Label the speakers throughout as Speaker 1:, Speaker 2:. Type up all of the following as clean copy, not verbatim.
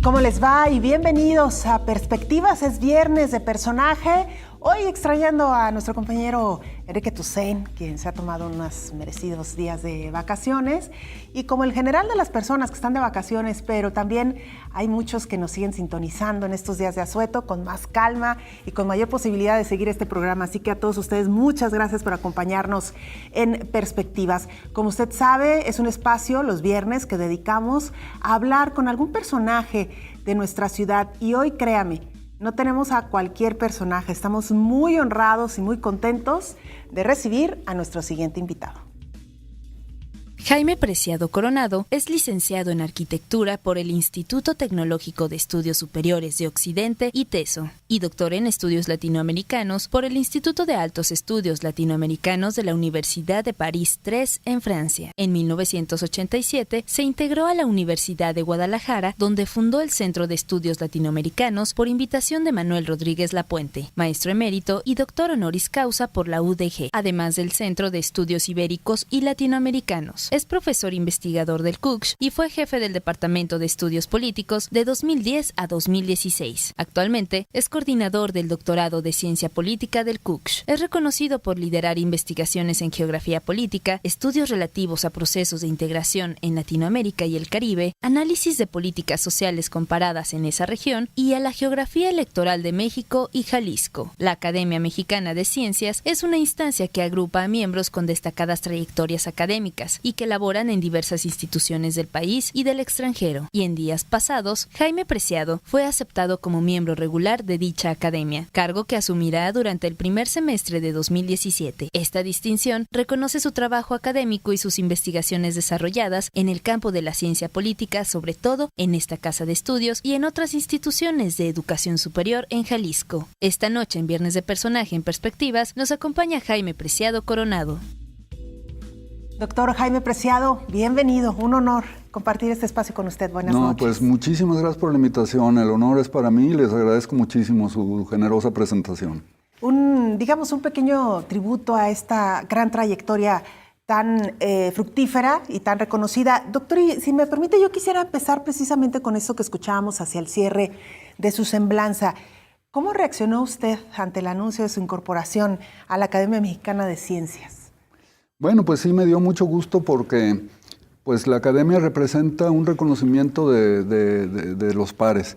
Speaker 1: ¿Cómo les va? Y bienvenidos a Perspectivas. Es viernes de personaje. Hoy extrañando a nuestro compañero Enrique Tucent, quien se ha tomado unos merecidos días de vacaciones. Y como el general de las personas que están de vacaciones, pero también hay muchos que nos siguen sintonizando en estos días de asueto con más calma y con mayor posibilidad de seguir este programa. Así que a todos ustedes, muchas gracias por acompañarnos en Perspectivas. Como usted sabe, es un espacio los viernes que dedicamos a hablar con algún personaje de nuestra ciudad. Y hoy, créame, no tenemos a cualquier personaje. Estamos muy honrados y muy contentos de recibir a nuestro siguiente invitado.
Speaker 2: Jaime Preciado Coronado es licenciado en Arquitectura por el Instituto Tecnológico de Estudios Superiores de Occidente, ITESO, y doctor en Estudios Latinoamericanos por el Instituto de Altos Estudios Latinoamericanos de la Universidad de París III en Francia. En 1987 se integró a la Universidad de Guadalajara, donde fundó el Centro de Estudios Latinoamericanos por invitación de Manuel Rodríguez Lapuente, maestro emérito y doctor honoris causa por la UDG, además del Centro de Estudios Ibéricos y Latinoamericanos. Es profesor investigador del CUCSH y fue jefe del Departamento de Estudios Políticos de 2010 a 2016. Actualmente es coordinador del doctorado de Ciencia Política del CUCSH. Es reconocido por liderar investigaciones en geografía política, estudios relativos a procesos de integración en Latinoamérica y el Caribe, análisis de políticas sociales comparadas en esa región y a la geografía electoral de México y Jalisco. La Academia Mexicana de Ciencias es una instancia que agrupa a miembros con destacadas trayectorias académicas y que laboran en diversas instituciones del país y del extranjero. Y en días pasados, Jaime Preciado fue aceptado como miembro regular de dicha academia, cargo que asumirá durante el primer semestre de 2017. Esta distinción reconoce su trabajo académico y sus investigaciones desarrolladas en el campo de la ciencia política, sobre todo en esta casa de estudios y en otras instituciones de educación superior en Jalisco. Esta noche, en Viernes de Personaje en Perspectivas, nos acompaña Jaime Preciado Coronado.
Speaker 1: Doctor Jaime Preciado, bienvenido. Un honor compartir este espacio con usted. Buenas noches.
Speaker 3: Pues muchísimas gracias por la invitación. El honor es para mí y les agradezco muchísimo su generosa presentación.
Speaker 1: Un pequeño tributo a esta gran trayectoria tan fructífera y tan reconocida. Doctor, y si me permite, yo quisiera empezar precisamente con eso que escuchábamos hacia el cierre de su semblanza. ¿Cómo reaccionó usted ante el anuncio de su incorporación a la Academia Mexicana de Ciencias?
Speaker 3: Bueno, pues sí me dio mucho gusto porque pues la academia representa un reconocimiento de los pares.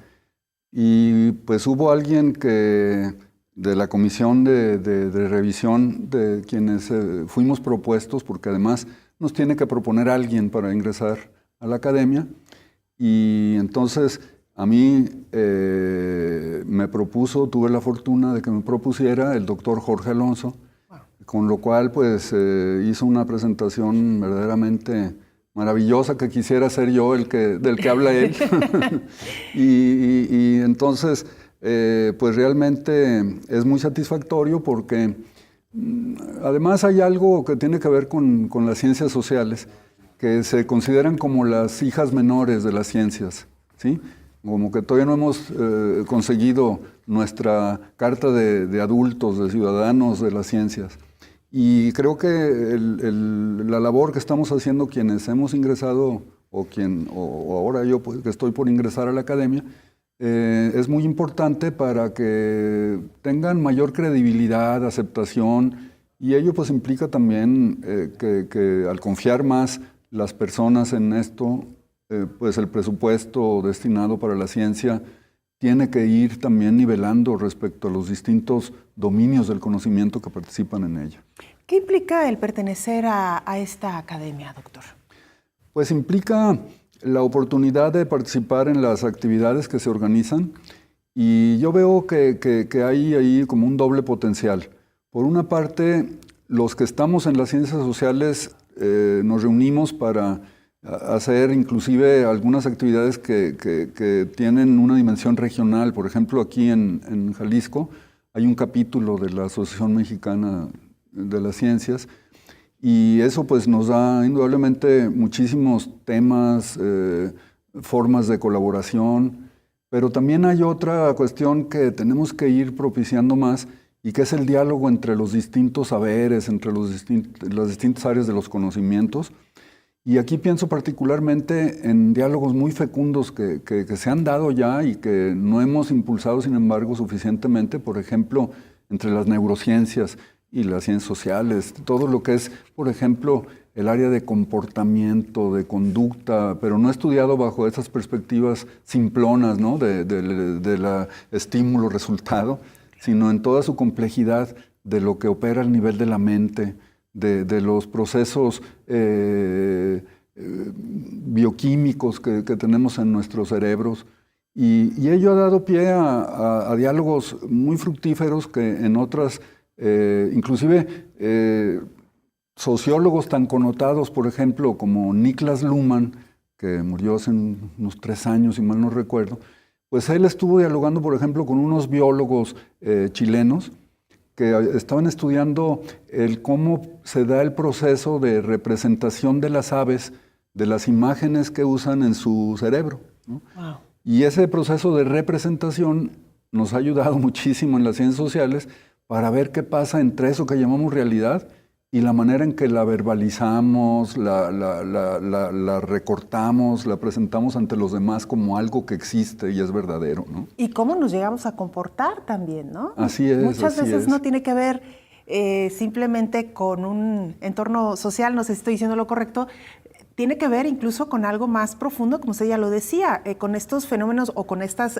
Speaker 3: Y pues hubo alguien que de la comisión de revisión de quienes fuimos propuestos, porque además nos tiene que proponer alguien para ingresar a la academia. Y entonces a mí me propuso, tuve la fortuna de que me propusiera el doctor Jorge Alonso, con lo cual pues hizo una presentación verdaderamente maravillosa que quisiera ser yo del que habla él. y entonces pues realmente es muy satisfactorio porque además hay algo que tiene que ver con las ciencias sociales, que se consideran como las hijas menores de las ciencias, ¿sí? Como que todavía no hemos conseguido nuestra carta de adultos, de ciudadanos de las ciencias. Y creo que la labor que estamos haciendo quienes hemos ingresado, o ahora yo pues, que estoy por ingresar a la academia, es muy importante para que tengan mayor credibilidad, aceptación, y ello pues implica también que al confiar más las personas en esto, pues el presupuesto destinado para la ciencia tiene que ir también nivelando respecto a los distintos dominios del conocimiento que participan en ella.
Speaker 1: ¿Qué implica el pertenecer a esta academia, doctor?
Speaker 3: Pues implica la oportunidad de participar en las actividades que se organizan, y yo veo que hay ahí como un doble potencial. Por una parte, los que estamos en las ciencias sociales nos reunimos para hacer inclusive algunas actividades que tienen una dimensión regional. Por ejemplo, aquí en Jalisco hay un capítulo de la Asociación Mexicana de las Ciencias, y eso pues nos da indudablemente muchísimos temas, formas de colaboración, pero también hay otra cuestión que tenemos que ir propiciando más, y que es el diálogo entre los distintos saberes, entre las distintas áreas de los conocimientos. Y aquí pienso particularmente en diálogos muy fecundos que se han dado ya y que no hemos impulsado, sin embargo, suficientemente, por ejemplo, entre las neurociencias y las ciencias sociales, todo lo que es, por ejemplo, el área de comportamiento, de conducta, pero no estudiado bajo esas perspectivas simplonas, ¿no? de la estímulo-resultado, sino en toda su complejidad de lo que opera al nivel de la mente, de los procesos bioquímicos que tenemos en nuestros cerebros. Y ello ha dado pie a diálogos muy fructíferos que en otras, inclusive sociólogos tan connotados, por ejemplo, como Niklas Luhmann, que murió hace unos 3 años, si mal no recuerdo, pues él estuvo dialogando, por ejemplo, con unos biólogos chilenos que estaban estudiando cómo se da el proceso de representación de las aves, de las imágenes que usan en su cerebro, ¿no?
Speaker 1: Wow.
Speaker 3: Y ese proceso de representación nos ha ayudado muchísimo en las ciencias sociales para ver qué pasa entre eso que llamamos realidad y la manera en que la verbalizamos, la recortamos, la presentamos ante los demás como algo que existe y es verdadero, ¿no?
Speaker 1: Y cómo nos llegamos a comportar también, ¿no?
Speaker 3: Así es.
Speaker 1: Muchas
Speaker 3: así
Speaker 1: veces
Speaker 3: es.
Speaker 1: no tiene que ver simplemente con un entorno social, no sé si estoy diciendo lo correcto, tiene que ver incluso con algo más profundo, como usted ya lo decía, con estos fenómenos o con estas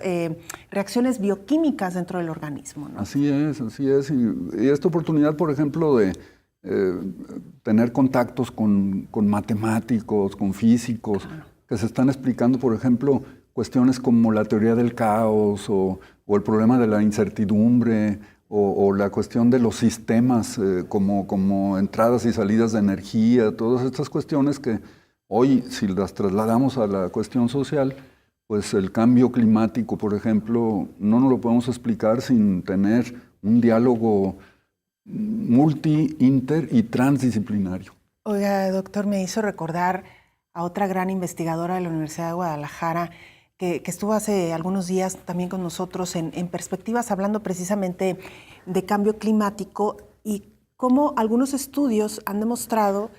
Speaker 1: reacciones bioquímicas dentro del organismo, ¿no?
Speaker 3: Así es, así es. Y esta oportunidad, por ejemplo, de tener contactos con matemáticos, con físicos, que se están explicando, por ejemplo, cuestiones como la teoría del caos o el problema de la incertidumbre o la cuestión de los sistemas como entradas y salidas de energía, todas estas cuestiones que hoy, si las trasladamos a la cuestión social, pues el cambio climático, por ejemplo, no nos lo podemos explicar sin tener un diálogo multi, inter y transdisciplinario.
Speaker 1: Oiga, doctor, me hizo recordar a otra gran investigadora de la Universidad de Guadalajara que estuvo hace algunos días también con nosotros en Perspectivas, hablando precisamente de cambio climático y cómo algunos estudios han demostrado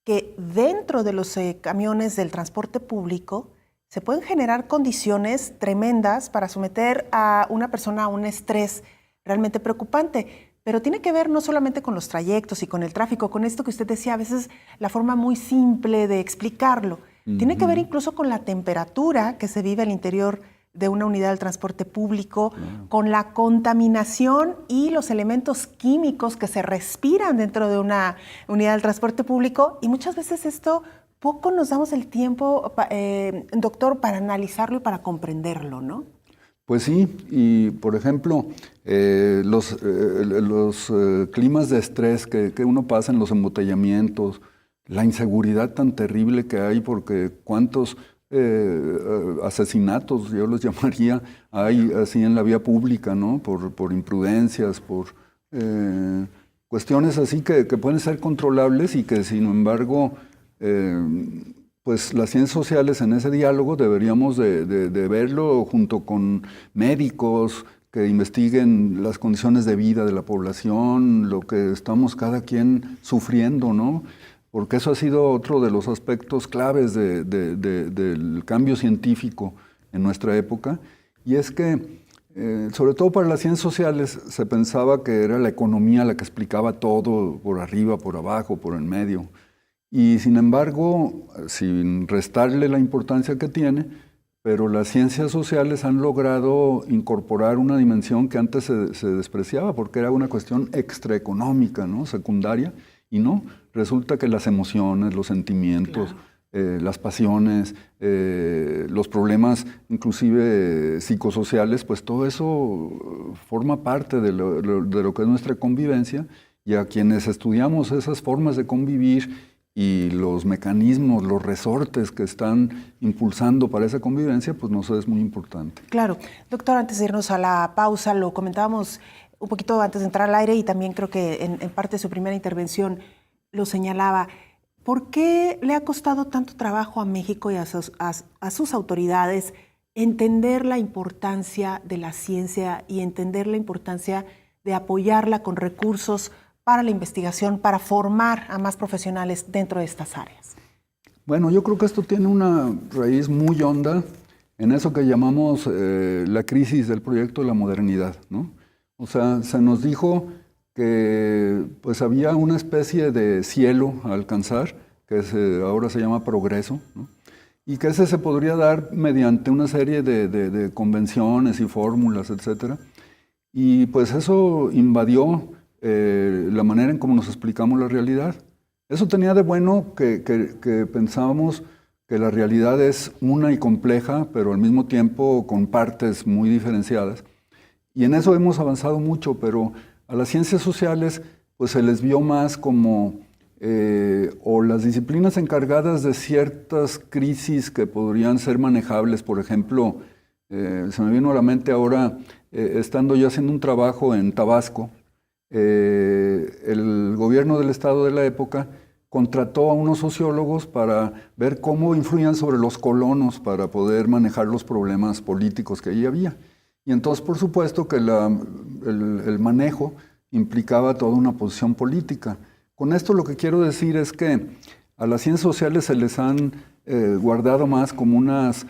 Speaker 1: que dentro de los camiones del transporte público se pueden generar condiciones tremendas para someter a una persona a un estrés realmente preocupante. Pero tiene que ver no solamente con los trayectos y con el tráfico, con esto que usted decía, a veces la forma muy simple de explicarlo. Tiene que ver incluso con la temperatura que se vive al interior de una unidad del transporte público, con la contaminación y los elementos químicos que se respiran dentro de una unidad del transporte público. Y muchas veces esto poco nos damos el tiempo, doctor, para analizarlo y para comprenderlo, ¿no?
Speaker 3: Pues sí, y por ejemplo, los climas de estrés que uno pasa en los embotellamientos, la inseguridad tan terrible que hay, porque cuántos asesinatos, yo los llamaría, hay así en la vía pública, ¿no? Por imprudencias, por cuestiones así que pueden ser controlables y que sin embargo pues las ciencias sociales en ese diálogo deberíamos de verlo junto con médicos que investiguen las condiciones de vida de la población, lo que estamos cada quien sufriendo, ¿no? Porque eso ha sido otro de los aspectos claves del cambio científico en nuestra época, y es que, sobre todo para las ciencias sociales, se pensaba que era la economía la que explicaba todo, por arriba, por abajo, por en medio. Y sin embargo, sin restarle la importancia que tiene, pero las ciencias sociales han logrado incorporar una dimensión que antes se despreciaba porque era una cuestión extraeconómica, ¿no? Secundaria, y no, resulta que las emociones, los sentimientos, las pasiones, los problemas inclusive psicosociales, pues todo eso forma parte de lo que es nuestra convivencia, y a quienes estudiamos esas formas de convivir y los mecanismos, los resortes que están impulsando para esa convivencia, pues nos es muy importante.
Speaker 1: Claro. Doctor, antes de irnos a la pausa, lo comentábamos un poquito antes de entrar al aire y también creo que en parte de su primera intervención lo señalaba. ¿Por qué le ha costado tanto trabajo a México y a sus autoridades entender la importancia de la ciencia y entender la importancia de apoyarla con recursos para la investigación, para formar a más profesionales dentro de estas áreas?
Speaker 3: Bueno, yo creo que esto tiene una raíz muy honda en eso que llamamos la crisis del proyecto de la modernidad, ¿no? O sea, se nos dijo que pues había una especie de cielo a alcanzar, que ahora se llama progreso, ¿no? Y que ese se podría dar mediante una serie de convenciones y fórmulas, etcétera. Y pues eso invadió la manera en cómo nos explicamos la realidad. Eso tenía de bueno que pensábamos que la realidad es una y compleja, pero al mismo tiempo con partes muy diferenciadas. Y en eso hemos avanzado mucho, pero a las ciencias sociales pues se les vio más como o las disciplinas encargadas de ciertas crisis que podrían ser manejables. Por ejemplo, se me vino a la mente ahora, estando yo haciendo un trabajo en Tabasco, el gobierno del estado de la época contrató a unos sociólogos para ver cómo influían sobre los colonos para poder manejar los problemas políticos que allí había. Y entonces, por supuesto, que el manejo implicaba toda una posición política. Con esto lo que quiero decir es que a las ciencias sociales se les han guardado más como unas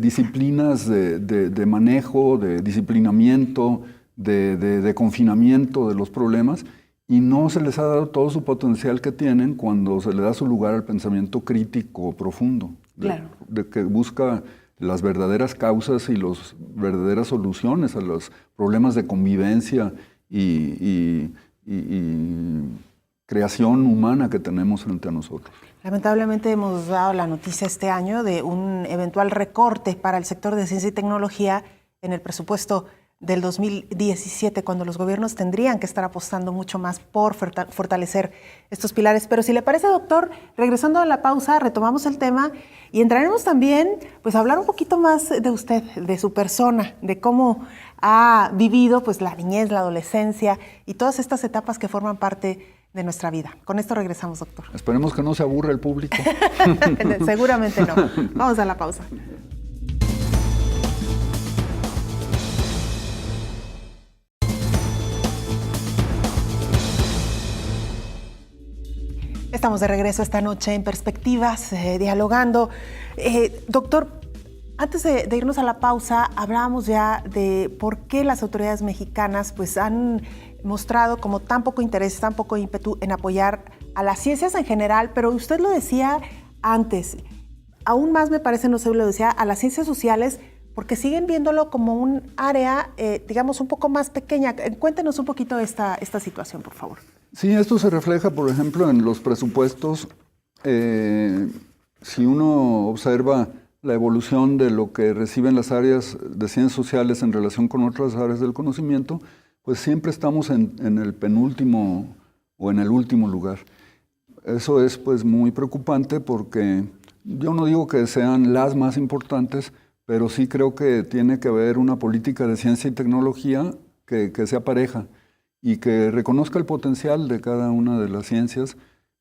Speaker 3: disciplinas de manejo, de disciplinamiento, de confinamiento de los problemas, y no se les ha dado todo su potencial que tienen cuando se le da su lugar al pensamiento crítico profundo, de que busca las verdaderas causas y las verdaderas soluciones a los problemas de convivencia y creación humana que tenemos frente a nosotros.
Speaker 1: Lamentablemente hemos dado la noticia este año de un eventual recorte para el sector de ciencia y tecnología en el presupuesto del 2017, cuando los gobiernos tendrían que estar apostando mucho más por fortalecer estos pilares. Pero si le parece, doctor, regresando a la pausa, retomamos el tema y entraremos también pues, a hablar un poquito más de usted, de su persona, de cómo ha vivido pues, la niñez, la adolescencia y todas estas etapas que forman parte de nuestra vida. Con esto regresamos, doctor.
Speaker 3: Esperemos que no se aburra el público.
Speaker 1: Seguramente no. Vamos a la pausa. Estamos de regreso esta noche en Perspectivas, dialogando. Doctor, antes de irnos a la pausa, hablábamos ya de por qué las autoridades mexicanas pues, han mostrado como tan poco interés, tan poco ímpetu en apoyar a las ciencias en general, pero usted lo decía antes, aún más me parece, no sé, lo decía, a las ciencias sociales, porque siguen viéndolo como un área, digamos, un poco más pequeña. Cuéntenos un poquito esta situación, por favor.
Speaker 3: Sí, esto se refleja, por ejemplo, en los presupuestos. Si uno observa la evolución de lo que reciben las áreas de ciencias sociales en relación con otras áreas del conocimiento, pues siempre estamos en el penúltimo o en el último lugar. Eso es pues muy preocupante porque yo no digo que sean las más importantes, pero sí creo que tiene que haber una política de ciencia y tecnología que sea pareja y que reconozca el potencial de cada una de las ciencias.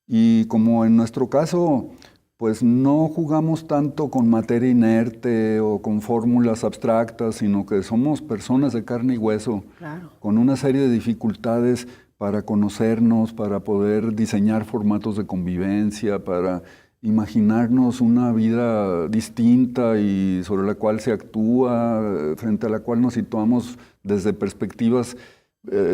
Speaker 3: Y como en nuestro caso, pues no jugamos tanto con materia inerte o con fórmulas abstractas, sino que somos personas de carne y hueso, claro, con una serie de dificultades para conocernos, para poder diseñar formatos de convivencia, para imaginarnos una vida distinta y sobre la cual se actúa, frente a la cual nos situamos desde perspectivas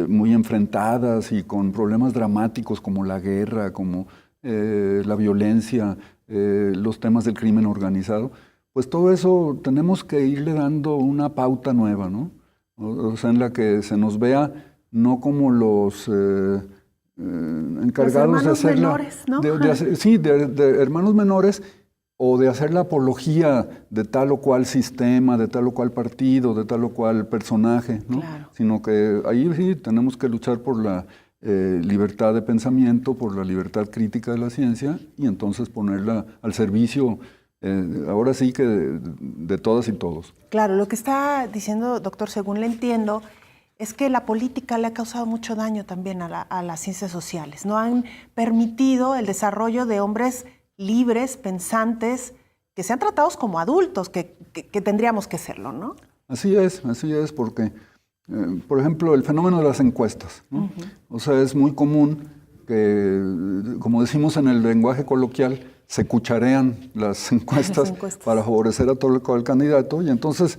Speaker 3: muy enfrentadas y con problemas dramáticos como la guerra, como la violencia, los temas del crimen organizado. Pues todo eso tenemos que irle dando una pauta nueva, ¿no? O sea, en la que se nos vea no como los encargados de hacer menores, ¿no? de hermanos menores, o de hacer la apología de tal o cual sistema, de tal o cual partido, de tal o cual personaje, ¿no? Claro. Sino que ahí sí tenemos que luchar por la libertad de pensamiento, por la libertad crítica de la ciencia, y entonces ponerla al servicio, ahora sí que de todas y todos.
Speaker 1: Claro, lo que está diciendo, doctor, según le entiendo, es que la política le ha causado mucho daño también a las ciencias sociales. No han permitido el desarrollo de hombres libres, pensantes, que sean tratados como adultos, que tendríamos que serlo, ¿no?
Speaker 3: Así es, porque, por ejemplo, el fenómeno de las encuestas, ¿no? O sea, es muy común como decimos en el lenguaje coloquial, se cucharean las encuestas para favorecer a todo el candidato, y entonces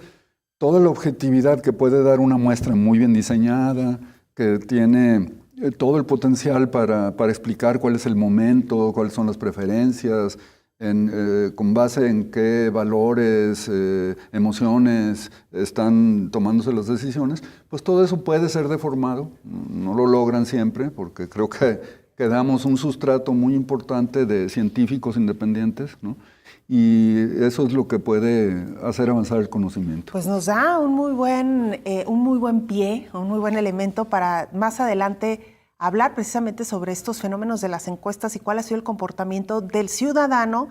Speaker 3: toda la objetividad que puede dar una muestra muy bien diseñada, que tiene todo el potencial para explicar cuál es el momento, cuáles son las preferencias, con base en qué valores, emociones están tomándose las decisiones, pues todo eso puede ser deformado. No lo logran siempre, porque creo que damos un sustrato muy importante de científicos independientes, ¿no? Y eso es lo que puede hacer avanzar el conocimiento.
Speaker 1: Pues nos da un muy buen pie, un muy buen elemento para más adelante hablar precisamente sobre estos fenómenos de las encuestas y cuál ha sido el comportamiento del ciudadano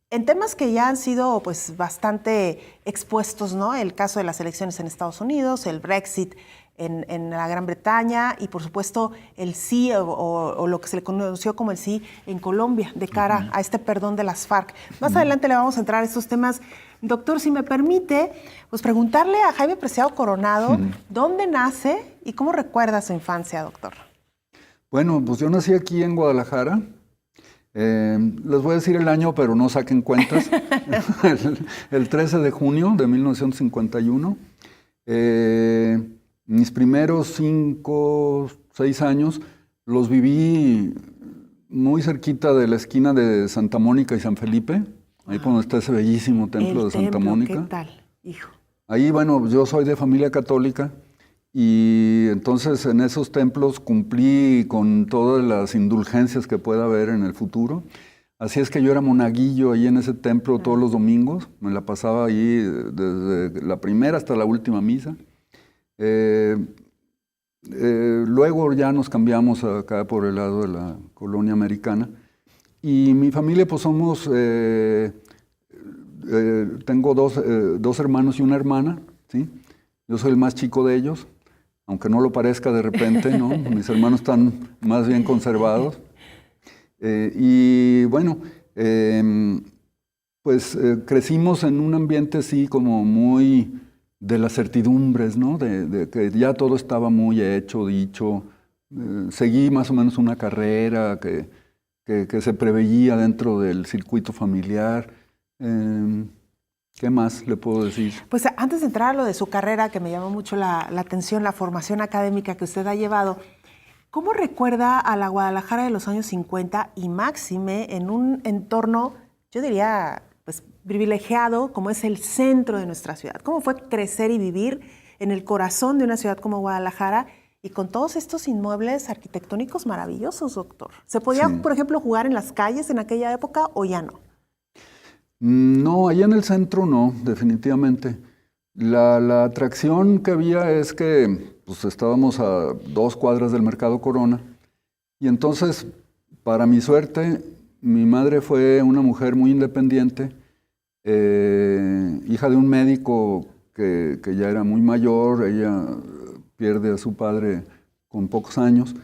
Speaker 1: en temas que ya han sido pues bastante expuestos, ¿no? El caso de las elecciones en Estados Unidos, el Brexit en la Gran Bretaña y por supuesto el sí o lo que se le conoció como el sí en Colombia de cara a este perdón de las FARC. Más adelante le vamos a entrar a estos temas. Doctor, si me permite, pues preguntarle a Jaime Preciado Coronado dónde nace y cómo recuerda su infancia, doctor.
Speaker 3: Bueno, pues yo nací aquí en Guadalajara. Les voy a decir el año, pero no saquen cuentas. el 13 de junio de 1951. Mis primeros 5, 6 años los viví muy cerquita de la esquina de Santa Mónica y San Felipe, ahí por donde está ese bellísimo templo de Santa Mónica.
Speaker 1: ¿Qué tal, hijo?
Speaker 3: Ahí, bueno, yo soy de familia católica y entonces en esos templos cumplí con todas las indulgencias que pueda haber en el futuro. Así es que yo era monaguillo ahí en ese templo todos los domingos, me la pasaba ahí desde la primera hasta la última misa. Luego ya nos cambiamos acá por el lado de la colonia americana y mi familia pues somos, tengo dos hermanos y una hermana, ¿sí? Yo soy el más chico de ellos, aunque no lo parezca de repente, ¿no? Mis hermanos están más bien conservados. Y bueno, pues crecimos en un ambiente así como muy de las certidumbres, ¿no? De que ya todo estaba muy hecho, dicho. Seguí más o menos una carrera que se preveía dentro del circuito familiar. ¿Qué más le puedo decir?
Speaker 1: Pues antes de entrar a lo de su carrera, que me llamó mucho la atención, la formación académica que usted ha llevado, ¿cómo recuerda a la Guadalajara de los años 50 y máxime en un entorno, yo diría, pues privilegiado, como es el centro de nuestra ciudad? ¿Cómo fue crecer y vivir en el corazón de una ciudad como Guadalajara y con todos estos inmuebles arquitectónicos maravillosos, doctor? ¿Se podía, por ejemplo, jugar en las calles en aquella época o ya no?
Speaker 3: No, allá en el centro no, definitivamente. La atracción que había es que pues, estábamos a 2 cuadras del Mercado Corona y entonces, para mi suerte, mi madre fue una mujer muy independiente, hija de un médico que ya era muy mayor, ella pierde a su padre con pocos años,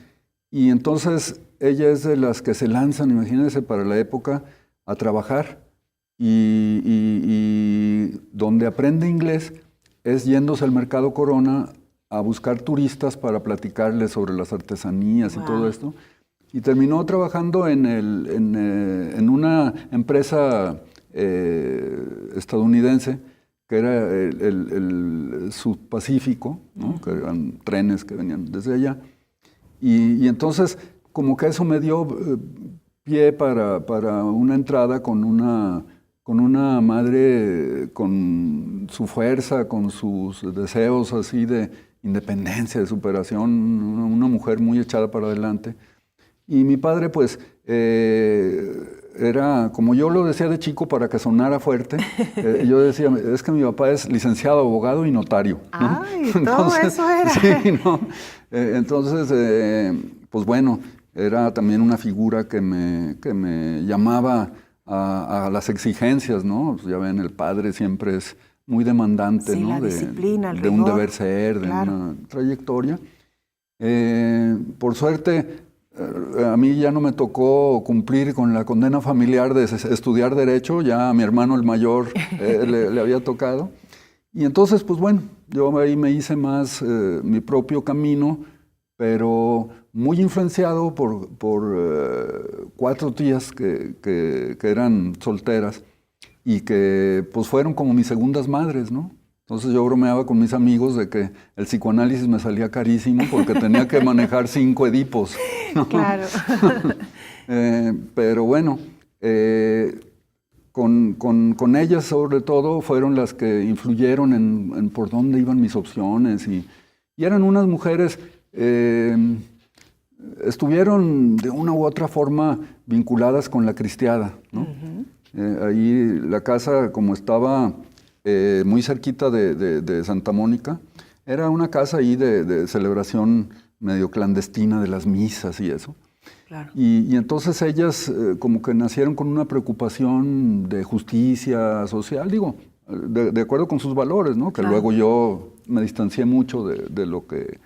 Speaker 3: y entonces ella es de las que se lanzan, imagínense, para la época, a trabajar, y donde aprende inglés es yéndose al Mercado Corona a buscar turistas para platicarles sobre las artesanías y todo esto. Y terminó trabajando en una empresa estadounidense que era el Subpacífico, ¿no? Que eran trenes que venían desde allá. Y entonces como que eso me dio pie para una entrada con una madre con su fuerza, con sus deseos así de independencia, de superación, una mujer muy echada para adelante. Y mi padre, pues, era, como yo lo decía de chico para que sonara fuerte, yo decía, es que mi papá es licenciado, abogado y notario, ¿no?
Speaker 1: ¡Ay, todo eso era!
Speaker 3: Sí, ¿no? Entonces, pues bueno, era también una figura que me llamaba a las exigencias, ¿no? Pues ya ven, el padre siempre es muy demandante,
Speaker 1: sí,
Speaker 3: ¿no?
Speaker 1: La disciplina, el
Speaker 3: de un
Speaker 1: rigor,
Speaker 3: deber ser, de
Speaker 1: claro,
Speaker 3: una trayectoria. Por suerte, a mí ya no me tocó cumplir con la condena familiar de estudiar Derecho, ya a mi hermano el mayor le había tocado. Y entonces, pues bueno, yo ahí me hice más mi propio camino, pero muy influenciado por 4 tías que eran solteras y que pues fueron como mis segundas madres, ¿no? Entonces yo bromeaba con mis amigos de que el psicoanálisis me salía carísimo porque tenía que manejar 5 Edipos, ¿no?
Speaker 1: Claro.
Speaker 3: Pero bueno, con ellas sobre todo fueron las que influyeron en por dónde iban mis opciones y eran unas mujeres, estuvieron de una u otra forma vinculadas con la cristiada, ¿no? Ahí la casa, como estaba muy cerquita de Santa Mónica, era una casa ahí de celebración medio clandestina de las misas y eso.
Speaker 1: Claro.
Speaker 3: Y entonces ellas como que nacieron con una preocupación de justicia social, digo, de acuerdo con sus valores, ¿no? Que
Speaker 1: claro.
Speaker 3: Luego yo me distancié mucho de lo que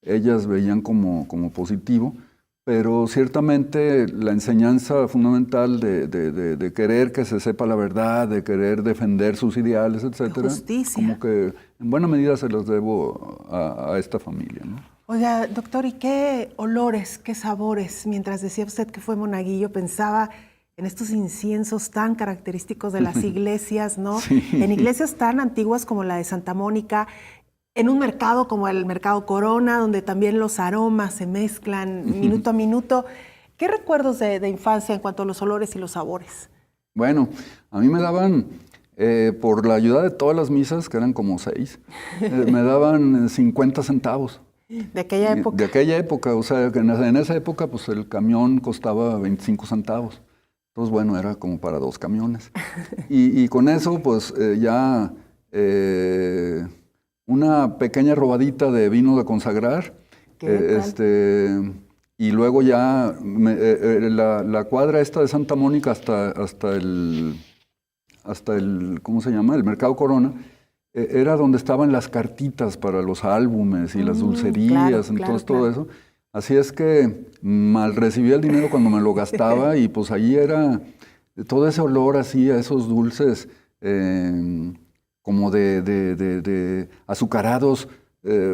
Speaker 3: ellas veían como positivo, pero ciertamente la enseñanza fundamental de querer que se sepa la verdad, de querer defender sus ideales, etcétera,
Speaker 1: justicia.
Speaker 3: como que en buena medida se los debo a esta familia, ¿no?
Speaker 1: Oiga, doctor, ¿y qué olores, qué sabores? Mientras decía usted que fue monaguillo, pensaba en estos inciensos tan característicos de las iglesias, ¿no?
Speaker 3: Sí.
Speaker 1: En iglesias tan antiguas como la de Santa Mónica, en un mercado como el Mercado Corona, donde también los aromas se mezclan minuto a minuto. ¿Qué recuerdos de infancia en cuanto a los olores y los sabores?
Speaker 3: Bueno, a mí me daban, por la ayuda de todas las misas, que eran como 6, me daban 50 centavos.
Speaker 1: De aquella época.
Speaker 3: De aquella época, o sea, que en esa época pues el camión costaba 25 centavos. Entonces, bueno, era como para 2 camiones. Y con eso, pues ya una pequeña robadita de vino de consagrar. Y luego ya la cuadra esta de Santa Mónica hasta el, ¿cómo se llama? El Mercado Corona. Era donde estaban las cartitas para los álbumes y las dulcerías, entonces todo eso. Así es que mal recibía el dinero cuando me lo gastaba y pues allí era todo ese olor así a esos dulces como de azucarados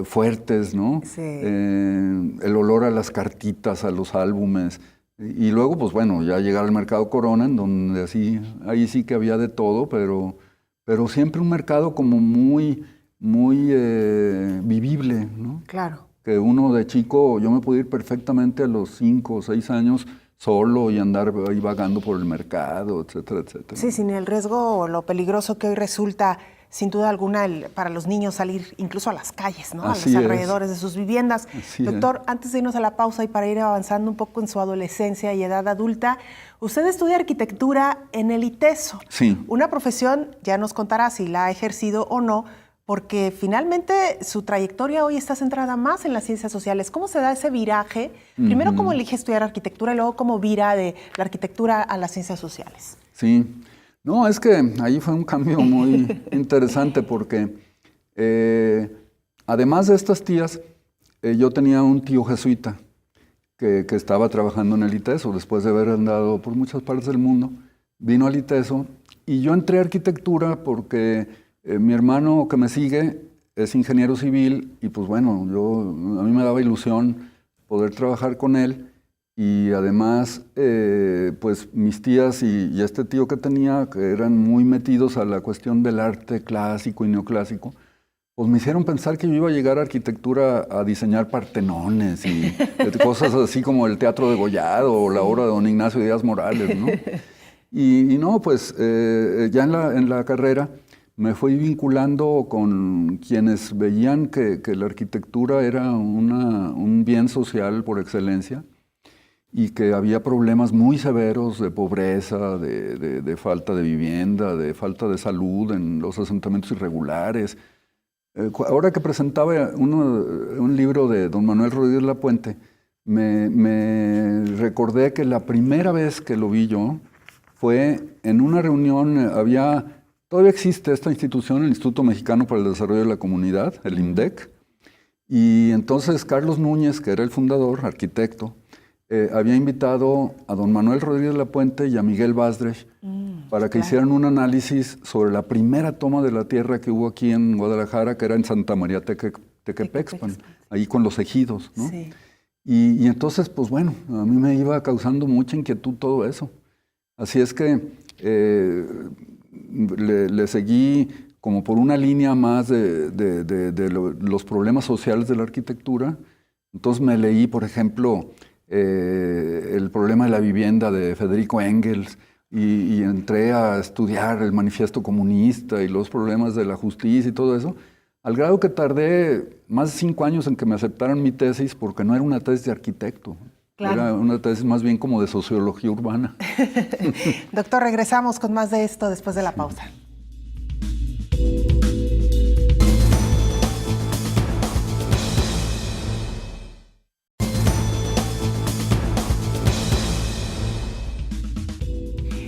Speaker 3: fuertes, ¿no?
Speaker 1: Sí.
Speaker 3: El olor a las cartitas, a los álbumes. Y luego, pues bueno, ya llegar al Mercado Corona, en donde ahí sí que había de todo, pero siempre un mercado como muy vivible, ¿no?
Speaker 1: Claro.
Speaker 3: Que uno de chico, yo me pude ir perfectamente a los 5 o 6 años solo y andar ahí vagando por el mercado, etcétera, etcétera.
Speaker 1: Sí, sin el riesgo o lo peligroso que hoy resulta, sin duda alguna, para los niños salir incluso a las calles, ¿no?
Speaker 3: Así
Speaker 1: a los alrededores de sus viviendas.
Speaker 3: Así
Speaker 1: Doctor, antes de irnos a la pausa y para ir avanzando un poco en su adolescencia y edad adulta, usted estudia arquitectura en el ITESO.
Speaker 3: Sí.
Speaker 1: Una profesión, ya nos contará si la ha ejercido o no, porque finalmente su trayectoria hoy está centrada más en las ciencias sociales. ¿Cómo se da ese viraje? Primero, ¿cómo elige estudiar arquitectura y luego cómo vira de la arquitectura a las ciencias sociales?
Speaker 3: Sí. No, es que ahí fue un cambio muy interesante porque además de estas tías, yo tenía un tío jesuita que estaba trabajando en el ITESO después de haber andado por muchas partes del mundo. Vino al ITESO y yo entré a arquitectura porque mi hermano que me sigue es ingeniero civil y pues bueno, a mí me daba ilusión poder trabajar con él y además pues mis tías y este tío que tenía, que eran muy metidos a la cuestión del arte clásico y neoclásico, pues me hicieron pensar que yo iba a llegar a arquitectura a diseñar partenones y cosas así como el Teatro de Gollado o la obra de don Ignacio Díaz Morales, ¿no? Y no, pues ya en la carrera me fui vinculando con quienes veían que la arquitectura era un bien social por excelencia y que había problemas muy severos de pobreza, de falta de vivienda, de falta de salud en los asentamientos irregulares. Ahora que presentaba un libro de don Manuel Rodríguez Lapuente, me recordé que la primera vez que lo vi yo fue en una reunión, todavía existe esta institución, el Instituto Mexicano para el Desarrollo de la Comunidad, el IMDEC, y entonces Carlos Núñez, que era el fundador, arquitecto, había invitado a don Manuel Rodríguez Lapuente y a Miguel Basdrech para que hicieran un análisis sobre la primera toma de la tierra que hubo aquí en Guadalajara, que era en Santa María Tequepexpan, ahí con los ejidos, ¿no?
Speaker 1: Sí.
Speaker 3: Y entonces, pues bueno, a mí me iba causando mucha inquietud todo eso. Así es que le seguí como por una línea más de los problemas sociales de la arquitectura. Entonces me leí, por ejemplo, el problema de la vivienda de Federico Engels y entré a estudiar el manifiesto comunista y los problemas de la justicia y todo eso, al grado que tardé más de 5 años en que me aceptaran mi tesis porque no era una tesis de arquitecto. Claro. Era una tesis más bien como de sociología urbana.
Speaker 1: Doctor, regresamos con más de esto después de la pausa.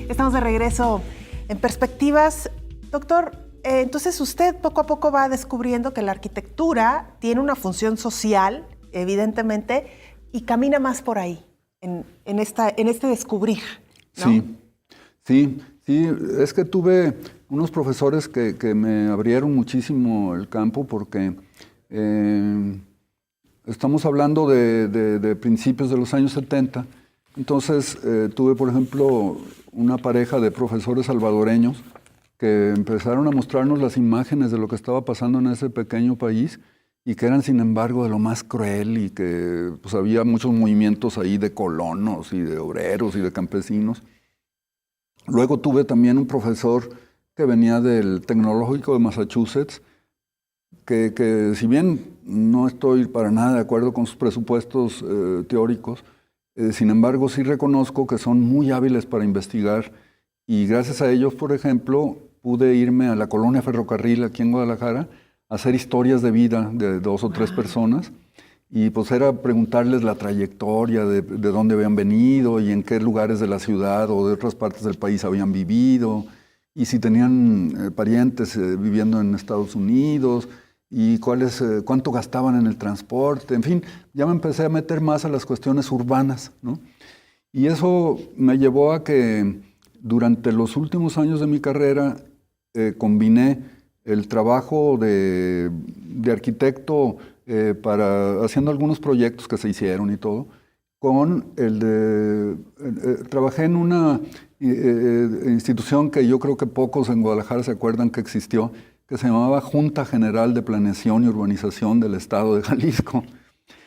Speaker 1: Estamos de regreso en Perspectivas. Doctor, entonces usted poco a poco va descubriendo que la arquitectura tiene una función social, evidentemente, y camina más por ahí, en este descubrir, ¿no?
Speaker 3: Sí, es que tuve unos profesores que me abrieron muchísimo el campo porque estamos hablando de principios de los años 70. Entonces tuve, por ejemplo, una pareja de profesores salvadoreños que empezaron a mostrarnos las imágenes de lo que estaba pasando en ese pequeño país y que eran, sin embargo, de lo más cruel y que pues, había muchos movimientos ahí de colonos y de obreros y de campesinos. Luego tuve también un profesor que venía del Tecnológico de Massachusetts, que si bien no estoy para nada de acuerdo con sus presupuestos teóricos, sin embargo sí reconozco que son muy hábiles para investigar y gracias a ellos, por ejemplo, pude irme a la colonia Ferrocarril aquí en Guadalajara a hacer historias de vida de 2 o 3 personas y pues era preguntarles la trayectoria de dónde habían venido y en qué lugares de la ciudad o de otras partes del país habían vivido y si tenían parientes viviendo en Estados Unidos y cuánto gastaban en el transporte, en fin, ya me empecé a meter más a las cuestiones urbanas, ¿no? Y eso me llevó a que durante los últimos años de mi carrera combiné el trabajo de arquitecto haciendo algunos proyectos que se hicieron y todo, con trabajé en una institución que yo creo que pocos en Guadalajara se acuerdan que existió, que se llamaba Junta General de Planeación y Urbanización del Estado de Jalisco.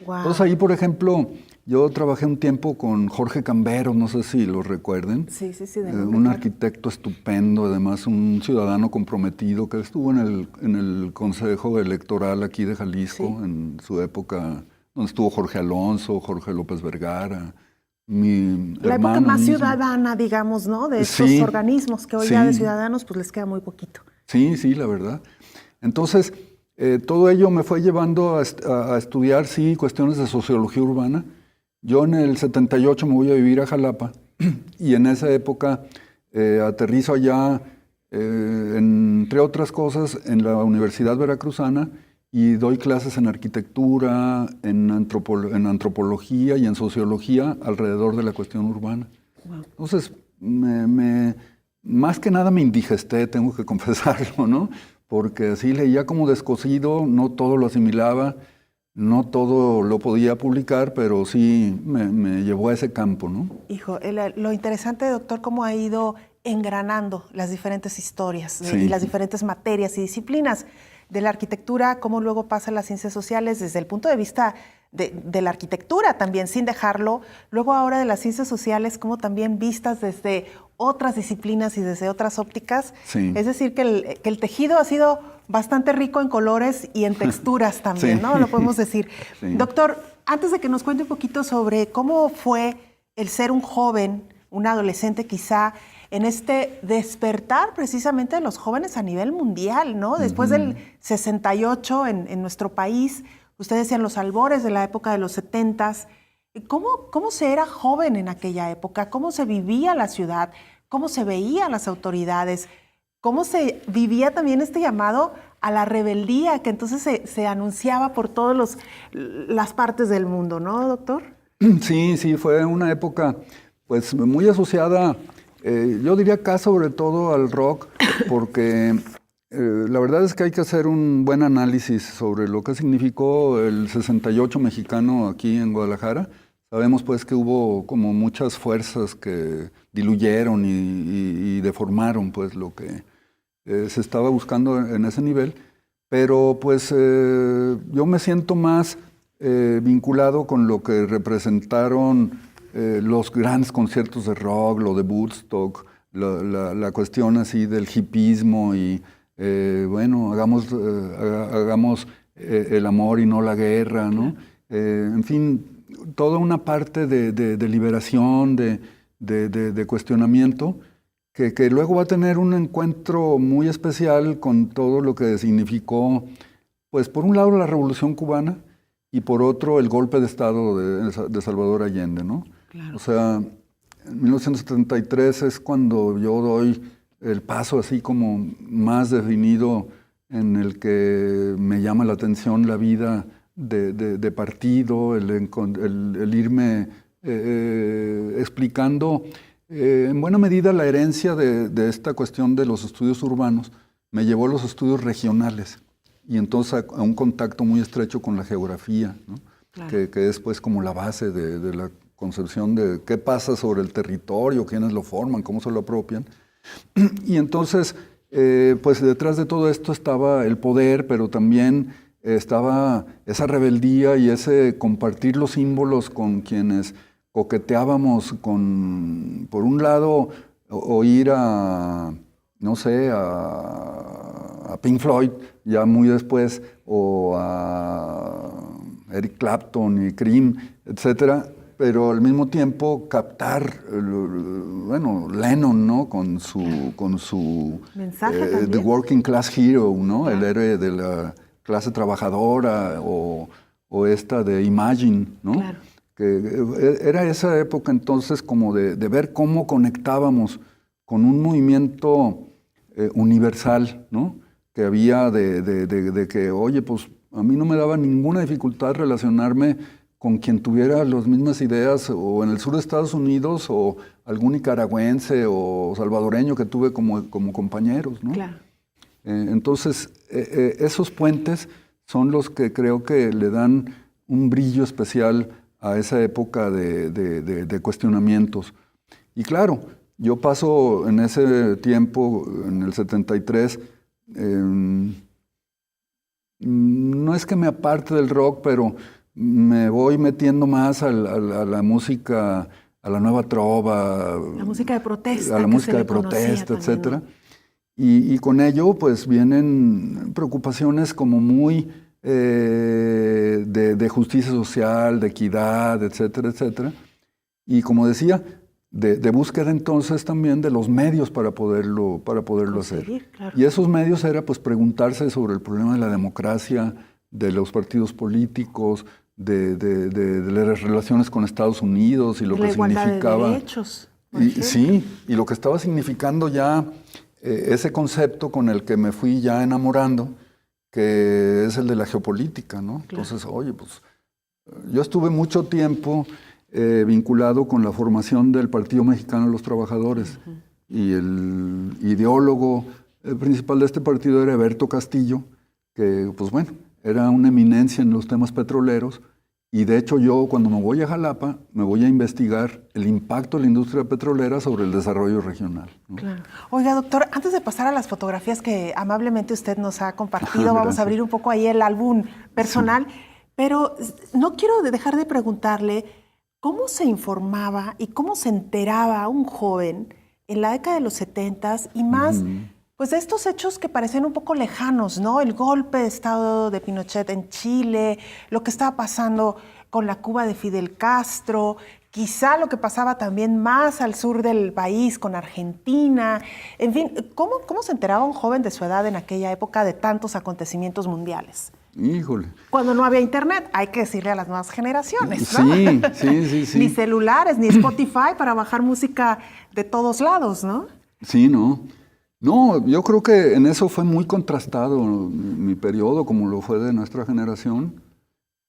Speaker 3: Wow. Entonces ahí, por ejemplo, yo trabajé un tiempo con Jorge Cambero, no sé si lo recuerden.
Speaker 1: Sí.
Speaker 3: Un arquitecto estupendo, además un ciudadano comprometido que estuvo en el Consejo Electoral aquí de Jalisco en su época, donde estuvo Jorge Alonso, Jorge López Vergara.
Speaker 1: La época más ciudadana, digamos, ¿no? De estos organismos que hoy ya de ciudadanos pues les queda muy poquito.
Speaker 3: Sí, la verdad. Entonces, todo ello me fue llevando a estudiar, cuestiones de sociología urbana. Yo en el 78 me voy a vivir a Jalapa y en esa época aterrizo allá, entre otras cosas, en la Universidad Veracruzana y doy clases en arquitectura, en antropología y en sociología alrededor de la cuestión urbana. Wow. Entonces, más que nada me indigesté, tengo que confesarlo, ¿no? Porque así leía como descosido, no todo lo asimilaba, no todo lo podía publicar, pero sí me llevó a ese campo, ¿no?
Speaker 1: Hijo, lo interesante, doctor, cómo ha ido engranando las diferentes historias y las diferentes materias y disciplinas de la arquitectura, cómo luego pasan las ciencias sociales desde el punto de vista de la arquitectura también, sin dejarlo. Luego ahora de las ciencias sociales, como también vistas desde otras disciplinas y desde otras ópticas. Sí. Es decir, que el tejido ha sido bastante rico en colores y en texturas también, ¿no? Lo podemos decir. Sí. Doctor, antes de que nos cuente un poquito sobre cómo fue el ser un joven, un adolescente quizá, en este despertar precisamente de los jóvenes a nivel mundial, ¿no? Después del 68 en nuestro país, ustedes decían los albores de la época de los 70s. ¿Cómo se era joven en aquella época? ¿Cómo se vivía la ciudad? ¿Cómo se veían las autoridades? ¿Cómo se vivía también este llamado a la rebeldía que entonces se anunciaba por todas las partes del mundo, ¿no, doctor?
Speaker 3: Sí, fue una época pues muy asociada, yo diría acá sobre todo al rock, porque La verdad es que hay que hacer un buen análisis sobre lo que significó el 68 mexicano aquí en Guadalajara. Sabemos pues que hubo como muchas fuerzas que diluyeron y deformaron pues lo que se estaba buscando en ese nivel, pero pues yo me siento más vinculado con lo que representaron los grandes conciertos de rock, lo de Woodstock, la cuestión así del hipismo y bueno, hagamos el amor y no la guerra, ¿no? En fin, toda una parte de liberación, de cuestionamiento, que luego va a tener un encuentro muy especial con todo lo que significó, pues por un lado la Revolución Cubana y por otro el golpe de Estado de Salvador Allende, ¿no?
Speaker 1: Claro.
Speaker 3: O sea, en 1973 es cuando yo doy el paso así como más definido en el que me llama la atención la vida de partido, el irme explicando en buena medida la herencia de esta cuestión de los estudios urbanos me llevó a los estudios regionales y entonces a un contacto muy estrecho con la geografía, ¿no? Claro. que es pues como la base de la concepción de qué pasa sobre el territorio, quiénes lo forman, cómo se lo apropian. Y entonces, pues detrás de todo esto estaba el poder, pero también estaba esa rebeldía y ese compartir los símbolos con quienes coqueteábamos con, por un lado, oír a, no sé, a Pink Floyd, ya muy después, o a Eric Clapton y Cream, etcétera, pero al mismo tiempo captar, bueno, Lennon, ¿no? Con su
Speaker 1: mensaje
Speaker 3: The Working Class Hero, ¿no?
Speaker 1: Claro.
Speaker 3: El héroe de la clase trabajadora, o esta de Imagine, ¿no?
Speaker 1: Claro.
Speaker 3: Que era esa época entonces como de ver cómo conectábamos con un movimiento universal, ¿no? Que había de que, oye, pues a mí no me daba ninguna dificultad relacionarme con quien tuviera las mismas ideas, o en el sur de Estados Unidos, o algún nicaragüense o salvadoreño que tuve como compañeros, ¿no?
Speaker 1: Claro.
Speaker 3: Entonces, esos puentes son los que creo que le dan un brillo especial a esa época de cuestionamientos. Y claro, yo paso en ese tiempo, en el 73, no es que me aparte del rock, pero me voy metiendo más a la música, a la nueva trova,
Speaker 1: la música de protesta,
Speaker 3: a la música de protesta, etcétera. Y con ello, pues vienen preocupaciones como muy de justicia social, de equidad, etcétera, etcétera. Y como decía, de búsqueda entonces también de los medios para poderlo hacer.
Speaker 1: Claro.
Speaker 3: Y esos medios era pues preguntarse sobre el problema de la democracia, de los partidos políticos, de las relaciones con Estados Unidos y lo que significaba.
Speaker 1: De derechos,
Speaker 3: sí, y lo que estaba significando ya ese concepto con el que me fui ya enamorando, que es el de la geopolítica, ¿no? Claro. Entonces, oye, pues yo estuve mucho tiempo vinculado con la formación del Partido Mexicano de los Trabajadores, y el ideólogo principal de este partido era Eberto Castillo, que pues bueno, era una eminencia en los temas petroleros, y de hecho yo cuando me voy a Jalapa me voy a investigar el impacto de la industria petrolera sobre el desarrollo regional, ¿no?
Speaker 1: Claro. Oiga, doctor, antes de pasar a las fotografías que amablemente usted nos ha compartido, vamos a abrir un poco ahí el álbum personal, sí. Pero no quiero dejar de preguntarle cómo se informaba y cómo se enteraba un joven en la década de los 70s y más, pues de estos hechos que parecen un poco lejanos, ¿no? El golpe de Estado de Pinochet en Chile, lo que estaba pasando con la Cuba de Fidel Castro, quizá lo que pasaba también más al sur del país con Argentina. En fin, ¿cómo se enteraba un joven de su edad en aquella época de tantos acontecimientos mundiales?
Speaker 3: Híjole.
Speaker 1: Cuando no había internet, hay que decirle a las nuevas generaciones, ¿no?
Speaker 3: Sí.
Speaker 1: Ni celulares, ni Spotify para bajar música de todos lados, ¿no?
Speaker 3: Sí, no. No, yo creo que en eso fue muy contrastado mi periodo, como lo fue de nuestra generación,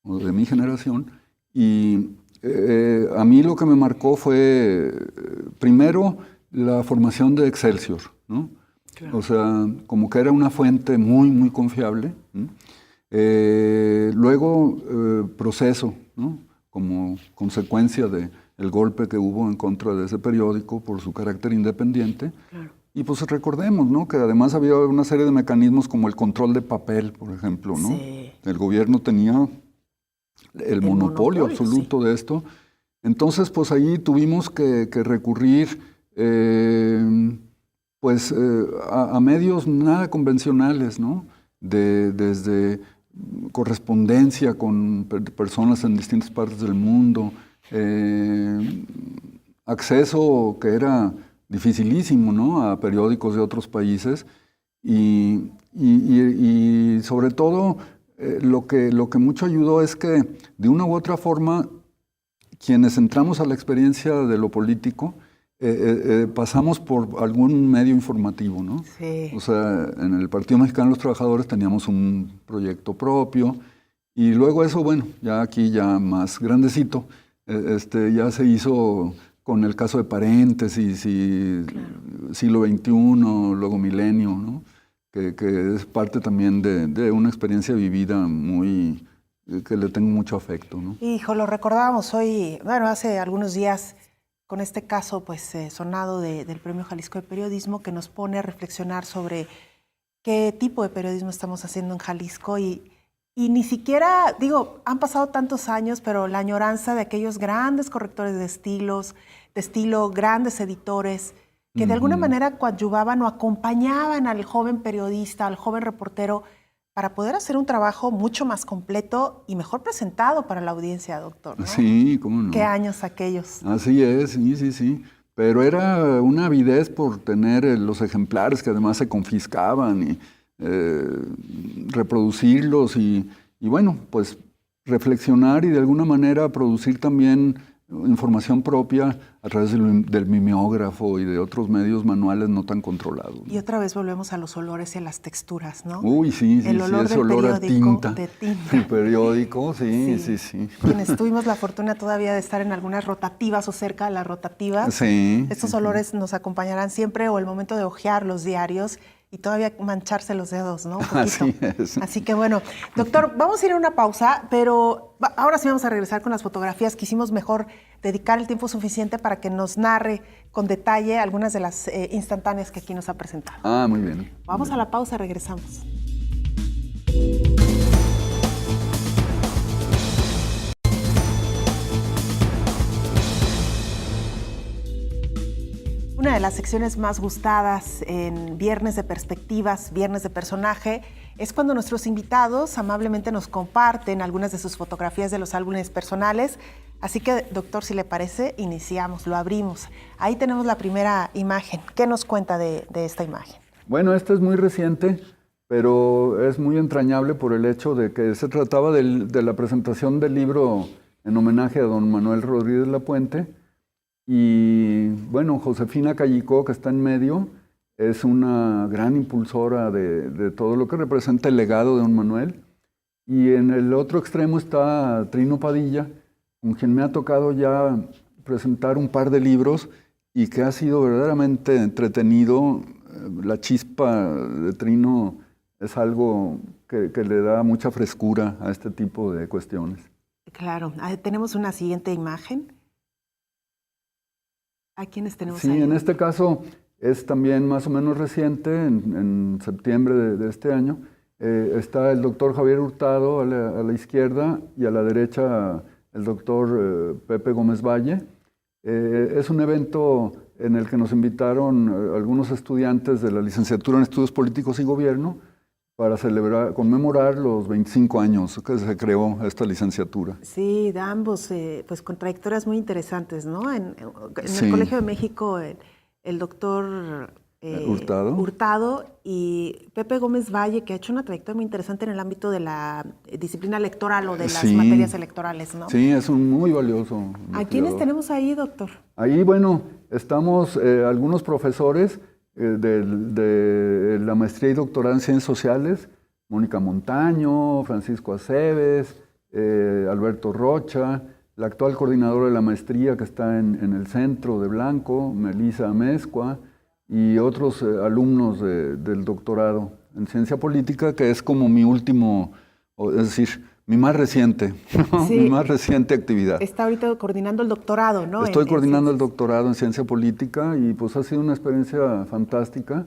Speaker 3: o de mi generación. Y a mí lo que me marcó fue, primero, la formación de Excelsior, ¿no? Claro. O sea, como que era una fuente muy, muy confiable. Luego, Proceso, ¿no? Como consecuencia del golpe que hubo en contra de ese periódico por su carácter independiente. Claro. Y pues recordemos, ¿no? Que además había una serie de mecanismos como el control de papel, por ejemplo, ¿no? Sí. El gobierno tenía el monopolio absoluto de esto. Entonces, pues ahí tuvimos que recurrir a medios nada convencionales, ¿no? Desde correspondencia con personas en distintas partes del mundo, acceso que era dificilísimo, ¿no? A periódicos de otros países y sobre todo lo que mucho ayudó es que de una u otra forma quienes entramos a la experiencia de lo político pasamos por algún medio informativo, ¿no? Sí. O sea, en el Partido Mexicano de los Trabajadores teníamos un proyecto propio y luego eso, bueno, ya aquí ya más grandecito, ya se hizo con el caso de Paréntesis y claro. Siglo XXI, luego Milenio, ¿no? Que es parte también de una experiencia vivida muy, que le tengo mucho afecto, ¿no?
Speaker 1: Hijo, lo recordábamos hoy, bueno, hace algunos días, con este caso pues sonado del Premio Jalisco de Periodismo, que nos pone a reflexionar sobre qué tipo de periodismo estamos haciendo en Jalisco y ni siquiera, digo, han pasado tantos años, pero la añoranza de aquellos grandes correctores de estilo, grandes editores, que de alguna manera coadyuvaban o acompañaban al joven periodista, al joven reportero, para poder hacer un trabajo mucho más completo y mejor presentado para la audiencia, doctor, ¿no?
Speaker 3: Sí, cómo no.
Speaker 1: Qué años aquellos.
Speaker 3: Así es, sí. Pero era una avidez por tener los ejemplares que además se confiscaban y reproducirlos y bueno, pues reflexionar y de alguna manera producir también información propia a través del mimeógrafo y de otros medios manuales no tan controlados, ¿no?
Speaker 1: Y otra vez volvemos a los olores y a las texturas, ¿no?
Speaker 3: Uy, sí,
Speaker 1: el olor
Speaker 3: ese
Speaker 1: del
Speaker 3: olor a tinta.
Speaker 1: De tinta.
Speaker 3: El periódico, sí.
Speaker 1: Quienes tuvimos la fortuna todavía de estar en algunas rotativas o cerca de las rotativas,
Speaker 3: sí,
Speaker 1: estos olores nos acompañarán siempre o el momento de hojear los diarios y todavía mancharse los dedos, ¿no?
Speaker 3: Así es.
Speaker 1: Así que bueno, doctor, vamos a ir a una pausa, pero ahora sí vamos a regresar con las fotografías. Quisimos mejor dedicar el tiempo suficiente para que nos narre con detalle algunas de las instantáneas que aquí nos ha presentado.
Speaker 3: Ah, muy bien.
Speaker 1: Vamos a la pausa, regresamos. Una de las secciones más gustadas en Viernes de Perspectivas, Viernes de Personaje, es cuando nuestros invitados amablemente nos comparten algunas de sus fotografías de los álbumes personales. Así que, doctor, si le parece, iniciamos, lo abrimos. Ahí tenemos la primera imagen. ¿Qué nos cuenta de esta imagen?
Speaker 3: Bueno, esta es muy reciente, pero es muy entrañable por el hecho de que se trataba de la presentación del libro en homenaje a don Manuel Rodríguez Lapuente. Y bueno, Josefina Callicó, que está en medio, es una gran impulsora de todo lo que representa el legado de don Manuel. Y en el otro extremo está Trino Padilla, con quien me ha tocado ya presentar un par de libros y que ha sido verdaderamente entretenido. La chispa de Trino es algo que le da mucha frescura a este tipo de cuestiones.
Speaker 1: Claro. Tenemos una siguiente imagen. ¿A quiénes tenemos
Speaker 3: ahí? Sí, en este caso es también más o menos reciente, en septiembre de este año. Está el doctor Javier Hurtado a la izquierda y a la derecha el doctor Pepe Gómez Valle. Es un evento en el que nos invitaron algunos estudiantes de la licenciatura en Estudios Políticos y Gobierno para conmemorar los 25 años que se creó esta licenciatura.
Speaker 1: Sí, de ambos, pues con trayectorias muy interesantes, ¿no? En
Speaker 3: sí.
Speaker 1: El Colegio de México, el doctor Hurtado y Pepe Gómez Valle, que ha hecho una trayectoria muy interesante en el ámbito de la disciplina electoral o de las materias electorales, ¿no?
Speaker 3: Sí, es un muy valioso.
Speaker 1: ¿A quiénes tenemos ahí, doctor?
Speaker 3: Ahí, bueno, estamos algunos profesores de la maestría y doctorado en Ciencias Sociales, Mónica Montaño, Francisco Aceves, Alberto Rocha, la actual coordinadora de la maestría que está en el centro de Blanco, Melisa Amezcua, y otros alumnos del doctorado en ciencia política, que es como mi último, es decir, mi más reciente, ¿no?
Speaker 1: Sí.
Speaker 3: Mi más reciente actividad.
Speaker 1: Está ahorita coordinando el doctorado, ¿no?
Speaker 3: Estoy coordinando el doctorado en ciencia política y pues ha sido una experiencia fantástica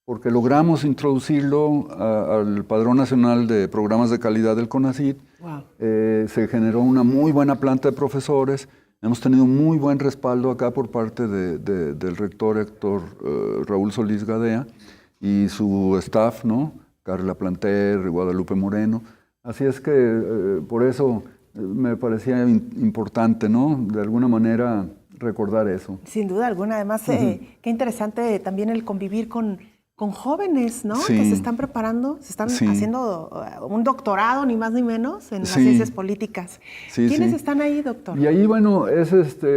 Speaker 3: porque logramos introducirlo al Padrón Nacional de Programas de Calidad del CONACYT.
Speaker 1: Wow.
Speaker 3: Se generó una muy buena planta de profesores. Hemos tenido muy buen respaldo acá por parte del rector Héctor Raúl Solís Gadea y su staff, ¿no? Carla Planter, Guadalupe Moreno. Así es que por eso me parecía importante, ¿no? De alguna manera recordar eso.
Speaker 1: Sin duda alguna. Además, qué interesante también el convivir con jóvenes, ¿no?
Speaker 3: Sí.
Speaker 1: Que se están preparando, se están
Speaker 3: Sí.
Speaker 1: haciendo un doctorado, ni más ni menos, en las
Speaker 3: Sí.
Speaker 1: ciencias políticas.
Speaker 3: Sí,
Speaker 1: ¿Quiénes
Speaker 3: sí.
Speaker 1: están ahí, doctor?
Speaker 3: Y ahí, bueno, es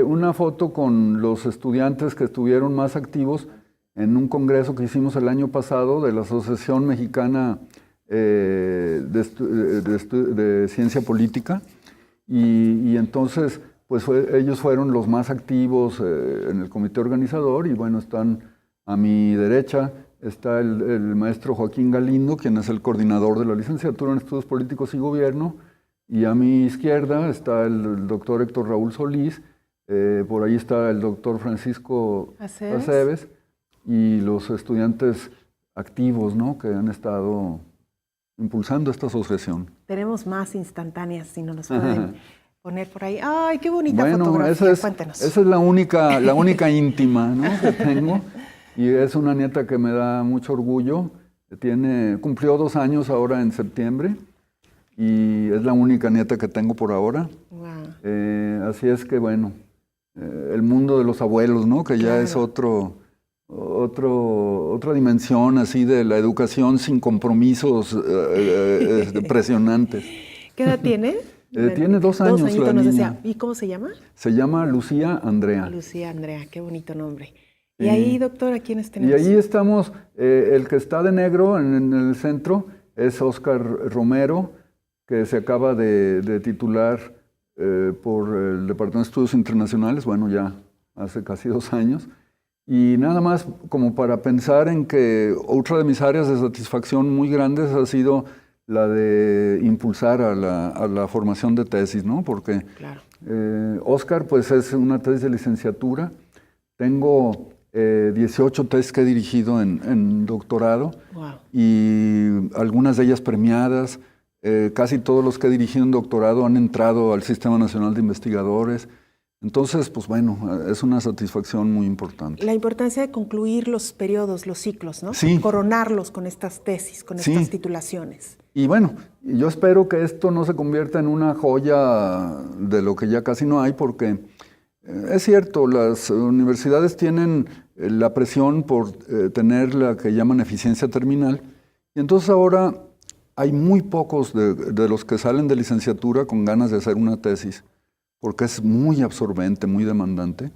Speaker 3: una foto con los estudiantes que estuvieron más activos en un congreso que hicimos el año pasado de la Asociación Mexicana de Ciencia Política. Y entonces, pues ellos fueron los más activos en el comité organizador y bueno, están a mi derecha. Está el maestro Joaquín Galindo, quien es el coordinador de la licenciatura en Estudios Políticos y Gobierno, y a mi izquierda está el doctor Héctor Raúl Solís, por ahí está el doctor Francisco Aceves, y los estudiantes activos, ¿no? Que han estado impulsando esta asociación.
Speaker 1: Tenemos más instantáneas, si no nos pueden poner por ahí. ¡Ay, qué bonita fotografía!
Speaker 3: Bueno,
Speaker 1: Cuéntenos.
Speaker 3: esa es la única íntima, ¿no? Que tengo. Y es una nieta que me da mucho orgullo. Cumplió 2 años ahora en septiembre y es la única nieta que tengo por ahora.
Speaker 1: Wow.
Speaker 3: Así es que, bueno, el mundo de los abuelos, ¿no? Que ya es otra dimensión así de la educación sin compromisos presionantes.
Speaker 1: ¿Qué edad tiene?
Speaker 3: Tiene 2 años.
Speaker 1: 2 añitos,
Speaker 3: la
Speaker 1: nos
Speaker 3: niña.
Speaker 1: decía. ¿Y cómo se llama?
Speaker 3: Se llama Lucía Andrea.
Speaker 1: Lucía Andrea, qué bonito nombre. Y ahí, doctor, ¿a quiénes
Speaker 3: Y
Speaker 1: tenemos?
Speaker 3: ahí estamos, el que está de negro en el centro es Óscar Romero, que se acaba de titular por el Departamento de Estudios Internacionales, bueno, ya hace casi 2 años. Y nada más como para pensar en que otra de mis áreas de satisfacción muy grandes ha sido la de impulsar a la formación de tesis, ¿no? Porque
Speaker 1: Claro.
Speaker 3: Óscar, pues es una tesis de licenciatura. Tengo 18 tesis que he dirigido en doctorado.
Speaker 1: Wow.
Speaker 3: Y algunas de ellas premiadas. Casi todos los que he dirigido en doctorado han entrado al Sistema Nacional de Investigadores. Entonces, pues bueno, es una satisfacción muy importante.
Speaker 1: La importancia de concluir los periodos, los ciclos, ¿no?
Speaker 3: Sí.
Speaker 1: Coronarlos con estas tesis, con
Speaker 3: Sí.
Speaker 1: estas titulaciones.
Speaker 3: Y bueno, yo espero que esto no se convierta en una joya de lo que ya casi no hay, porque es cierto, las universidades tienen la presión por tener la que llaman eficiencia terminal, y entonces ahora hay muy pocos de los que salen de licenciatura con ganas de hacer una tesis, porque es muy absorbente, muy demandante.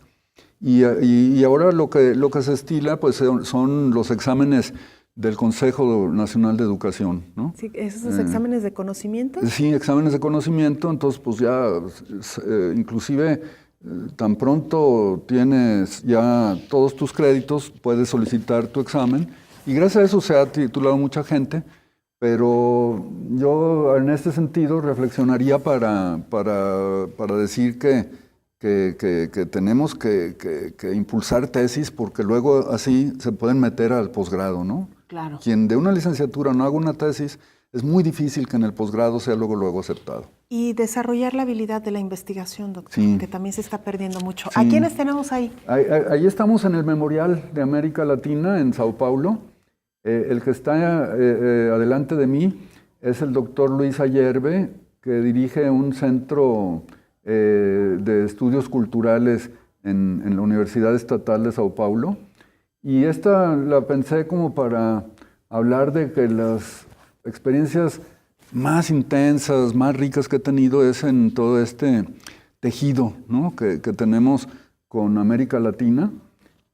Speaker 3: Y ahora lo que se estila pues, son los exámenes del Consejo Nacional de Educación, ¿no?
Speaker 1: Sí, esos exámenes de conocimiento.
Speaker 3: Sí, exámenes de conocimiento, entonces pues ya inclusive tan pronto tienes ya todos tus créditos, puedes solicitar tu examen y gracias a eso se ha titulado mucha gente, pero yo en este sentido reflexionaría para decir que tenemos que impulsar tesis porque luego así se pueden meter al posgrado, ¿no?
Speaker 1: Claro.
Speaker 3: Quien de una licenciatura no haga una tesis, es muy difícil que en el posgrado sea luego aceptado.
Speaker 1: Y desarrollar la habilidad de la investigación, doctor,
Speaker 3: Sí.
Speaker 1: que también se está perdiendo mucho.
Speaker 3: Sí.
Speaker 1: ¿A quiénes tenemos ahí?
Speaker 3: Ahí estamos en el Memorial de América Latina en Sao Paulo. El que está adelante de mí es el doctor Luis Ayerbe, que dirige un centro de estudios culturales en la Universidad Estatal de Sao Paulo. Y esta la pensé como para hablar de que las experiencias más intensas, más ricas que he tenido es en todo este tejido, ¿no? que tenemos con América Latina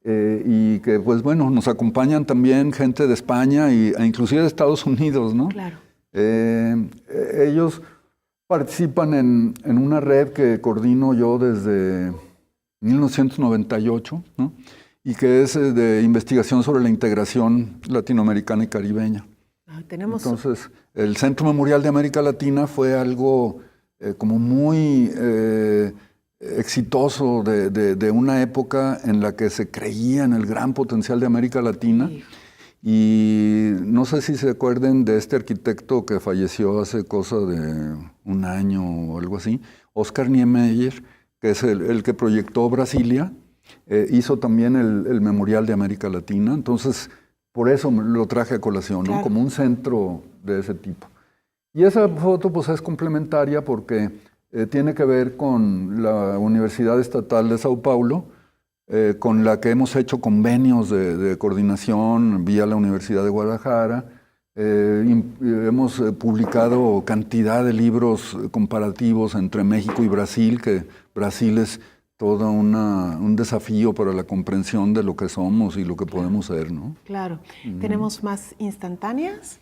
Speaker 3: y que, pues bueno, nos acompañan también gente de España e inclusive de Estados Unidos, ¿no?
Speaker 1: Claro.
Speaker 3: Ellos participan en una red que coordino yo desde 1998, ¿no? y que es de investigación sobre la integración latinoamericana y caribeña. Entonces, el Centro Memorial de América Latina fue algo como muy exitoso de una época en la que se creía en el gran potencial de América Latina. Sí. Y no sé si se acuerden de este arquitecto que falleció hace cosa de un año o algo así, Oscar Niemeyer, que es el que proyectó Brasilia, hizo también el Memorial de América Latina. Entonces, por eso lo traje a colación, ¿no? Claro. Como un centro de ese tipo. Y esa foto pues es complementaria porque tiene que ver con la Universidad Estatal de Sao Paulo, con la que hemos hecho convenios de coordinación vía la Universidad de Guadalajara. Hemos publicado cantidad de libros comparativos entre México y Brasil, que Brasil es todo un desafío para la comprensión de lo que somos y lo que podemos ser, ¿no?
Speaker 1: Claro. ¿Tenemos más instantáneas?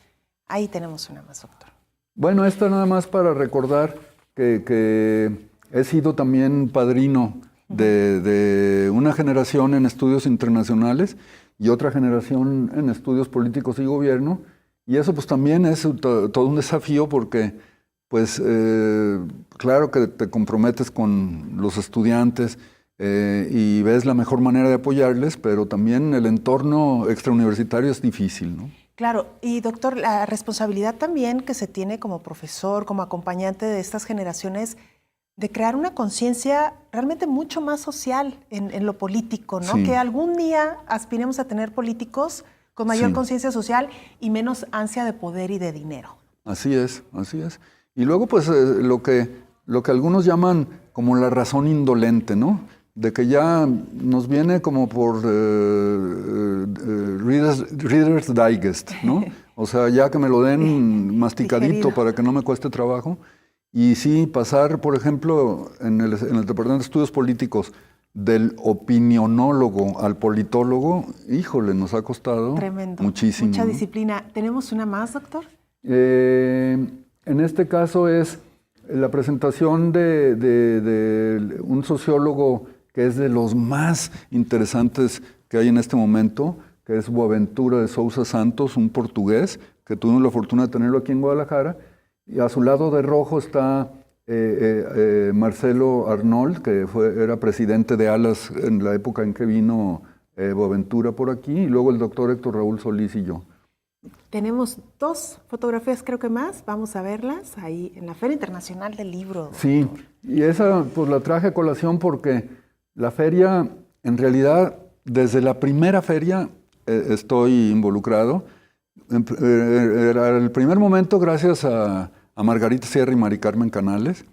Speaker 1: Ahí tenemos una más, doctor.
Speaker 3: Bueno, esta nada más para recordar que he sido también padrino de una generación en estudios internacionales y otra generación en estudios políticos y gobierno, y eso pues también es todo un desafío porque pues claro que te comprometes con los estudiantes y ves la mejor manera de apoyarles, pero también el entorno extrauniversitario es difícil, ¿no?
Speaker 1: Claro, y doctor, la responsabilidad también que se tiene como profesor, como acompañante de estas generaciones, de crear una conciencia realmente mucho más social en lo político, ¿no? Sí. Que algún día aspiremos a tener políticos con mayor conciencia social y menos ansia de poder y de dinero.
Speaker 3: Así es, así es. Y luego, pues, lo que algunos llaman como la razón indolente, ¿no? De que ya nos viene como por Reader's Digest, ¿no? O sea, ya que me lo den masticadito digerido, para que no me cueste trabajo. Y sí, pasar, por ejemplo, en el Departamento de Estudios Políticos, del opinionólogo al politólogo, híjole, nos ha costado muchísimo.
Speaker 1: Mucha disciplina. ¿Tenemos una más, doctor?
Speaker 3: En este caso es la presentación de un sociólogo que es de los más interesantes que hay en este momento, que es Boaventura de Sousa Santos, un portugués, que tuvimos la fortuna de tenerlo aquí en Guadalajara. Y a su lado de rojo está Marcelo Arnold, que era presidente de ALAS en la época en que vino Boaventura por aquí, y luego el doctor Héctor Raúl Solís y yo.
Speaker 1: Tenemos 2 fotografías, creo que más, vamos a verlas ahí en la Feria Internacional del Libro. Doctor.
Speaker 3: Sí, y esa pues la traje a colación porque la feria, en realidad, desde la primera feria estoy involucrado. Era el primer momento gracias a Margarita Sierra y Mari Carmen Canales,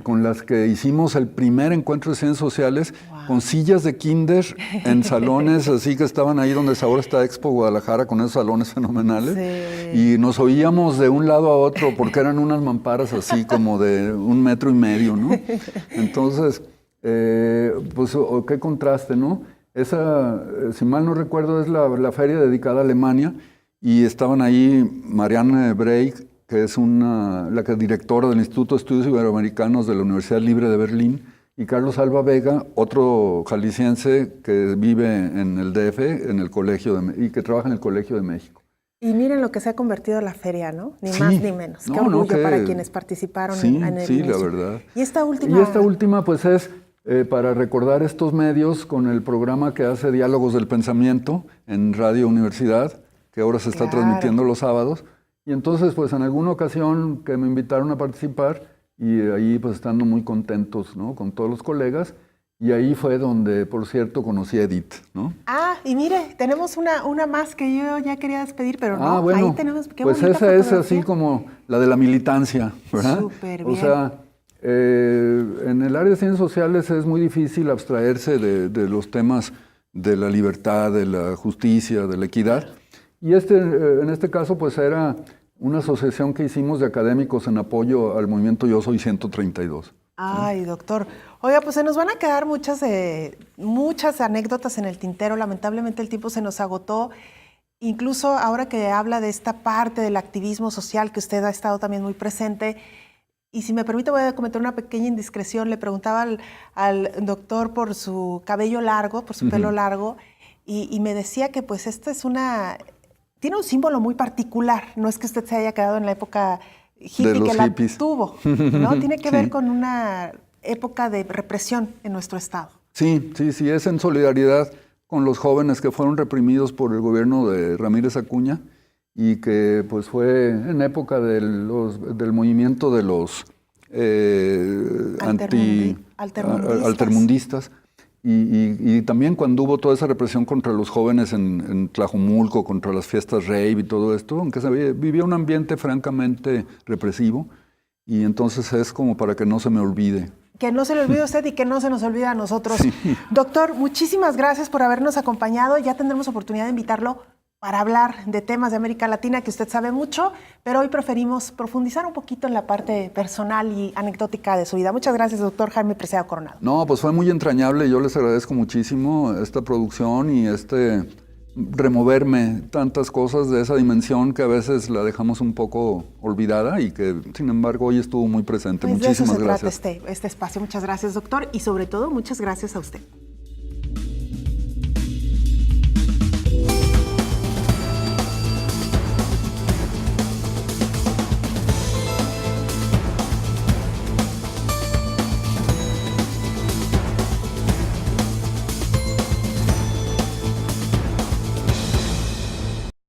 Speaker 3: con las que hicimos el primer encuentro de ciencias sociales, con sillas de kinder en salones así que estaban ahí donde ahora está Expo Guadalajara, con esos salones fenomenales. Sí. Y nos oíamos de un lado a otro porque eran unas mamparas así como de 1,5 metros, ¿no? Entonces, pues qué contraste, ¿no? Esa, si mal no recuerdo, es la feria dedicada a Alemania, y estaban ahí Marianne Breik, que es la directora del Instituto de Estudios Iberoamericanos de la Universidad Libre de Berlín, y Carlos Alba Vega, otro jalisciense que vive en el DF, y que trabaja en el Colegio de México.
Speaker 1: Y miren lo que se ha convertido la feria, ¿no? Ni más ni menos. Qué orgullo para quienes participaron en el
Speaker 3: Sí,
Speaker 1: inicio.
Speaker 3: la verdad.
Speaker 1: Y esta última
Speaker 3: pues es para recordar estos medios con el programa que hace Diálogos del Pensamiento en Radio Universidad, que ahora se está transmitiendo los sábados. Y entonces, pues en alguna ocasión que me invitaron a participar, y ahí pues estando muy contentos, ¿no? Con todos los colegas, y ahí fue donde, por cierto, conocí a Edith, ¿no?
Speaker 1: Ah, y mire, tenemos una más que yo ya quería despedir, pero no,
Speaker 3: bueno,
Speaker 1: ahí tenemos, qué
Speaker 3: pues
Speaker 1: bonita
Speaker 3: esa
Speaker 1: fotografía.
Speaker 3: Es así como la de la militancia, ¿verdad?
Speaker 1: Súper bien.
Speaker 3: O sea, en el área de ciencias sociales es muy difícil abstraerse de los temas de la libertad, de la justicia, de la equidad. Y en este caso, pues era una asociación que hicimos de académicos en apoyo al movimiento Yo Soy 132.
Speaker 1: Ay, ¿sí? Doctor. Oiga, pues se nos van a quedar muchas anécdotas en el tintero. Lamentablemente el tiempo se nos agotó. Incluso ahora que habla de esta parte del activismo social que usted ha estado también muy presente, Y si me permite, voy a cometer una pequeña indiscreción. Le preguntaba al doctor por su cabello largo, por su pelo largo, y me decía que pues esta es tiene un símbolo muy particular. No es que usted se haya quedado en la época hippie que la tuvo, ¿no? Tiene que ver con una época de represión en nuestro estado. Sí,
Speaker 3: es en solidaridad con los jóvenes que fueron reprimidos por el gobierno de Ramírez Acuña y que pues fue en época del movimiento de los altermundistas y también cuando hubo toda esa represión contra los jóvenes en Tlajomulco, contra las fiestas rave y todo esto, aunque vivía un ambiente francamente represivo y entonces es como para que no se me olvide.
Speaker 1: Que no se le olvide a usted y que no se nos olvide a nosotros. Sí. Doctor, muchísimas gracias por habernos acompañado. Ya tendremos oportunidad de invitarlo para hablar de temas de América Latina que usted sabe mucho, pero hoy preferimos profundizar un poquito en la parte personal y anecdótica de su vida. Muchas gracias, doctor Jaime Preciado Coronado.
Speaker 3: No, pues fue muy entrañable. Yo les agradezco muchísimo esta producción y removerme tantas cosas de esa dimensión que a veces la dejamos un poco olvidada y que, sin embargo, hoy estuvo muy presente.
Speaker 1: Pues
Speaker 3: muchísimas
Speaker 1: de eso se
Speaker 3: gracias.
Speaker 1: Trata este espacio. Muchas gracias, doctor, y sobre todo, muchas gracias a usted.